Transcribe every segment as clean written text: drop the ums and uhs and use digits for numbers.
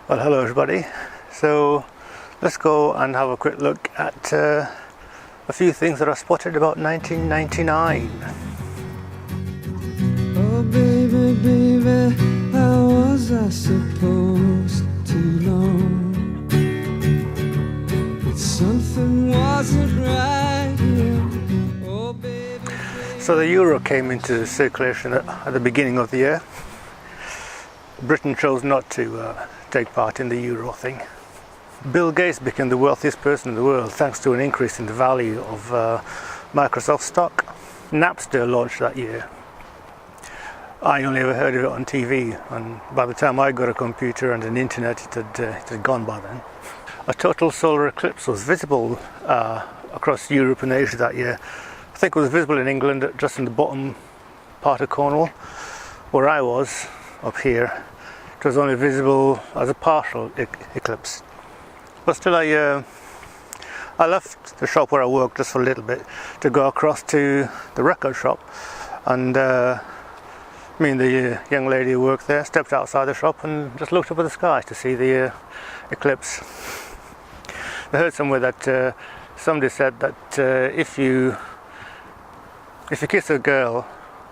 Well, hello everybody. So let's go and have a quick look at a few things that I spotted about 1999. Oh baby, baby, how was I supposed to know that something wasn't right here? Oh baby, baby. So the euro came into circulation at the beginning of the year. Britain chose not to take part in the euro thing. Bill Gates became the wealthiest person in the world thanks to an increase in the value of Microsoft stock. Napster launched that year. I only ever heard of it on TV, and by the time I got a computer and an internet, it had gone by then. A total solar eclipse was visible across Europe and Asia that year. I think it was visible in England, just in the bottom part of Cornwall, where I was, up here. It was only visible as a partial eclipse. But still, I left the shop where I worked just for a little bit to go across to the record shop, and me and the young lady who worked there stepped outside the shop and just looked up at the sky to see the eclipse. I heard somewhere that somebody said that if you kiss a girl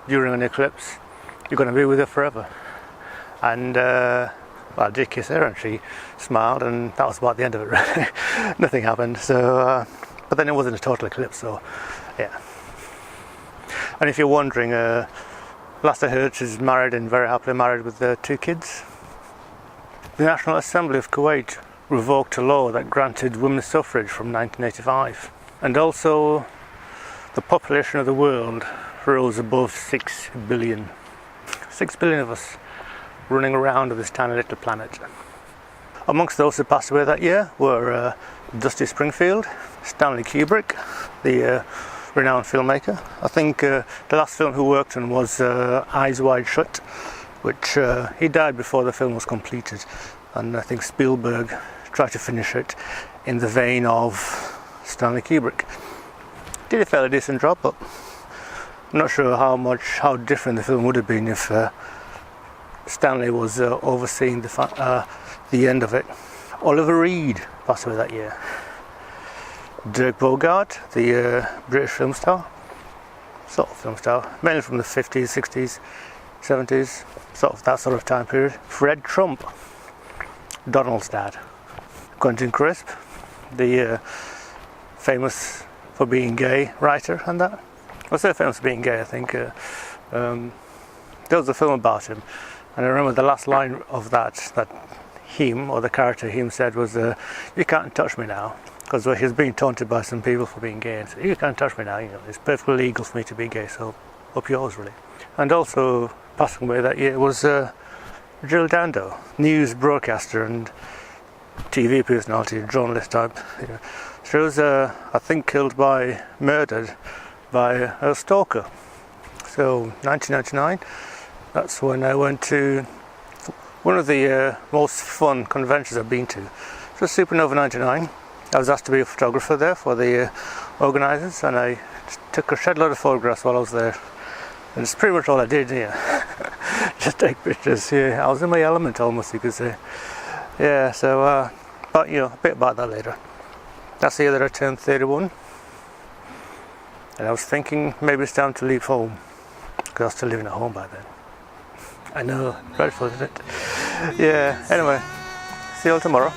during an eclipse, you're going to be with her forever. And well, I did kiss her and she smiled, and that was about the end of it really. Nothing happened. So but then it wasn't a total eclipse, so yeah. And if you're wondering, last I heard, she's married and very happily married with 2 kids. The National Assembly of Kuwait revoked a law that granted women's suffrage from 1985. And also the population of the world rose above 6 billion. 6 billion of us running around on this tiny little planet. Amongst those who passed away that year were Dusty Springfield, Stanley Kubrick, the renowned filmmaker. I think the last film he worked on was Eyes Wide Shut, which he died before the film was completed, and I think Spielberg tried to finish it in the vein of Stanley Kubrick. Did a fairly decent job, but I'm not sure how different the film would have been if Stanley was overseeing the end of it. Oliver Reed passed away that year. Dirk Bogarde, the British film star, mainly from the 50s, 60s, 70s, that sort of time period. Fred Trump, Donald's dad. Quentin Crisp, the famous for being gay writer, and that. I say famous for being gay, I think. There was a film about him, and I remember the last line of that him, or the character him, said was, "You can't touch me now," because he's being taunted by some people for being gay, and said, "You can't touch me now, it's perfectly legal for me to be gay, so up yours really." And also passing away that year was Jill Dando, news broadcaster and TV personality, journalist type. She was, I think, murdered by a stalker. So 1999, that's when I went to one of the most fun conventions I've been to. It was Supernova 99. I was asked to be a photographer there for the organisers, and I took a shed load of photographs while I was there. And it's pretty much all I did, just take pictures. Yeah, I was in my element almost, you could say. Yeah, so, but a bit about that later. That's the year that I turned 31. And I was thinking maybe it's time to leave home, because I was still living at home by then. I know, dreadful, isn't it? Yeah, anyway, see you all tomorrow.